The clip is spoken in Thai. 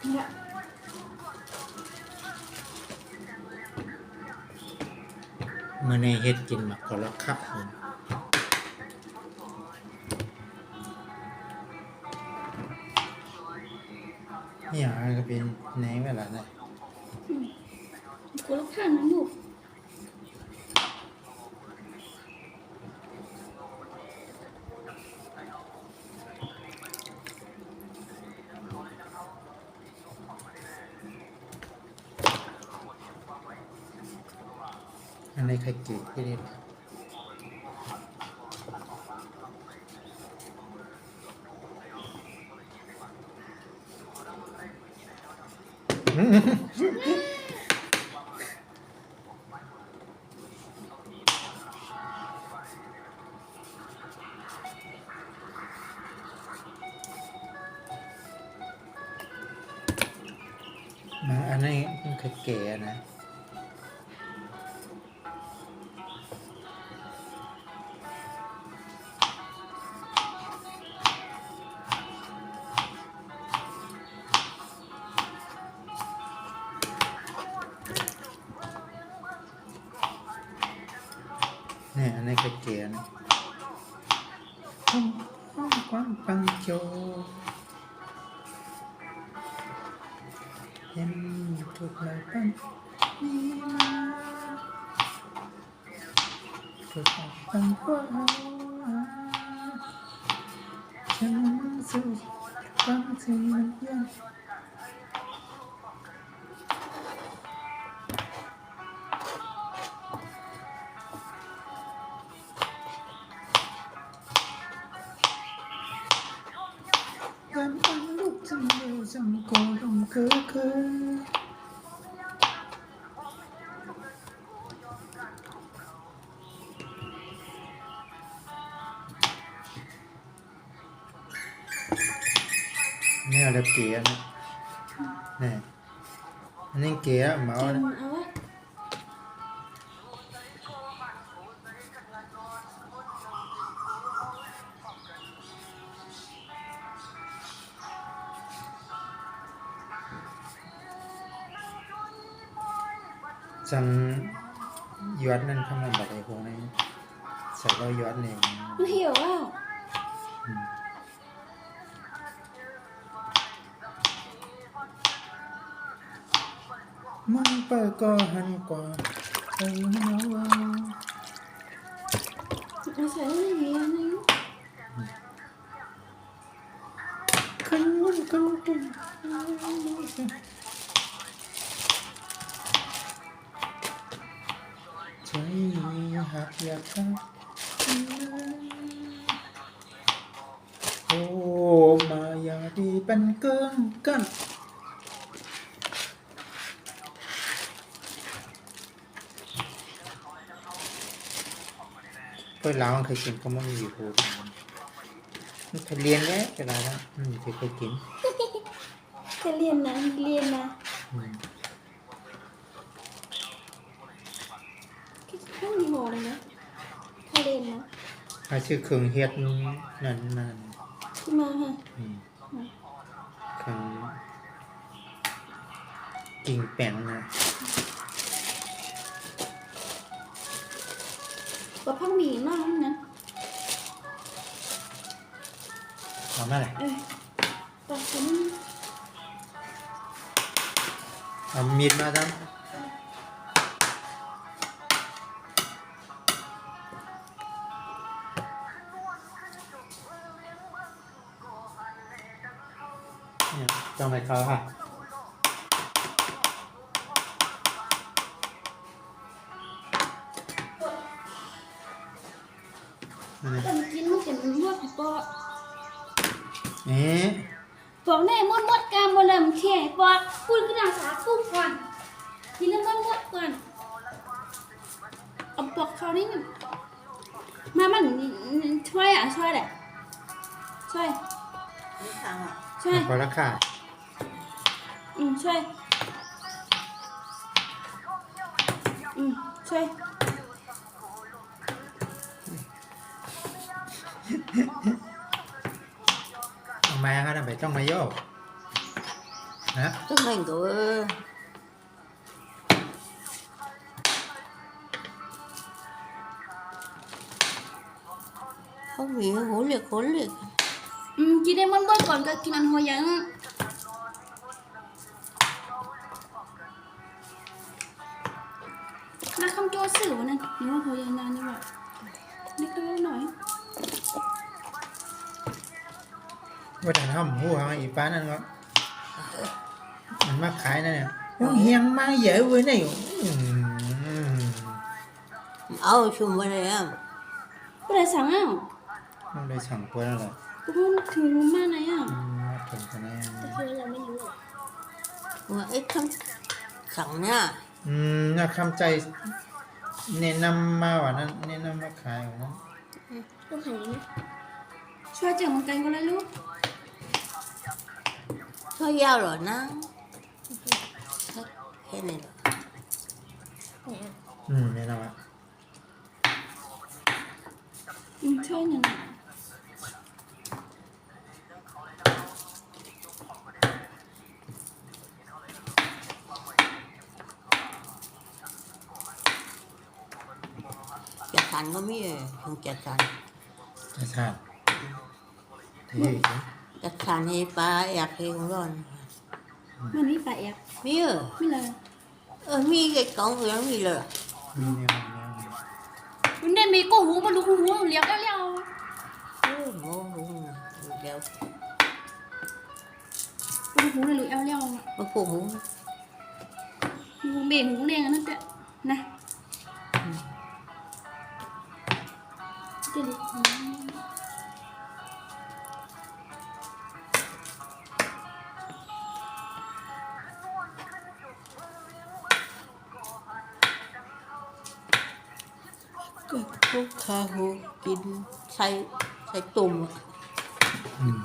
เนี่ยมื้อนี้เฮ็ดกินหมักกะละคะเนี่ยก็เป็นไหนเวลาน่ะกูรักข้างนะลูกอันนี้ไข่เจียวที่นี่อันนี้มันไข่เก๋นะเนี่ยอันนี้ไข่เก๋นะปังโจเห็นทุกเราปังนี่มาทุกเราปังกว่าฉันสู้ปังที่มันยังกันอันลูกจังเลยจังโกลงคือเนี่ยอะไรเก๋นะเนี่ยอันนี้เก๋อะหมา เอา เนี่ย ไว้จังยอดนั่นเข้ามาบัดไอ้พวกนี้ใส่เรายอดเนี่ย มันเหี่ยวแล้วมันเปิดก็หันกว่าไอ้เนาะ เอาใส่ได้ยังไงอันนี้ ขึ้นมันก็ขึ้นใจหักอยากทักโอ้มาอย่าดีเป็นเกินกันเพื่อนเราเคยกินก็ไม่มีอยู่มันเคยเรียนแล้วแต่เราเคยกิน จะเรียนนะไม่มีหมอเลยนะถ้าเรียนนะ ถ้าชื่อเครื่องเฮ็ดนั่นที่มาค่ะเครื่องกิ่งแป้งนะ ก็พักหมีมากนะ เอามาเลย แต่ฉัน เอามีดมาทำเนี่ยต้องให้เขาค่ะแต่กินมันจะมันมดปอด นี่ บอกแน่มดกามบนลำแข่ปอดพูดขึ้นอาสากุ้งก่อนกินแล้วมดก่อนเอาปอกเขานี่มันช่วยช่วยแหละช่วยช่วย พอละค่ะ ช่วยช่วยเอามาก็ได้ไปต้องมาโยก นะ tức mình của không vì hổ liệt กินได้ม้วนๆก่อนก็กินอันหัวยังนักคำโจสื่อวันนั้นนี่ว่าหัวยังนานนี่ว่านี่ก็หน่อย ว่าแต่ทำหูเขาอีป้านั่นก็มันมาขายนั่นเนี่ยโอ้เฮียงมาเยอะเว้ยเนี่ย áo chung với này em ก็เลยสั่งอ้าว มันเลยสั่งตัวนั่นแหละ กูพูดถึงรู้มากนะอ่ะ มาถึงกันแน่ คือเราไม่รู้ mà ít không sẵn nha น่าคำใจแนะนำมาว่านั้นแนะนำมาขายว่านั้น ต้องหันนี้ช่วยเจียวมันกันก็เลยลูก thôi giao rồi nó thế này แนะนำว่า ช่วยหน่อย chặt thành có mấy không chặt thành จะชาติเฮ้ย chặt thành hay ba ẹt hay không rồi มันนี่ปลาแอบ mấy ơi ไม่เลย mi cái con người nó mi rồi มีแนว มันได้มีกูหูมันดูหูเลี้ยงแล้ว mô luôn đeo ดูหูเลยหรือเอาแล้ว nó phụ muốn หูเบ่งหูแดงอันนั้นแต่นะจะดู cái thuốc kha hô kín say say tùm อืม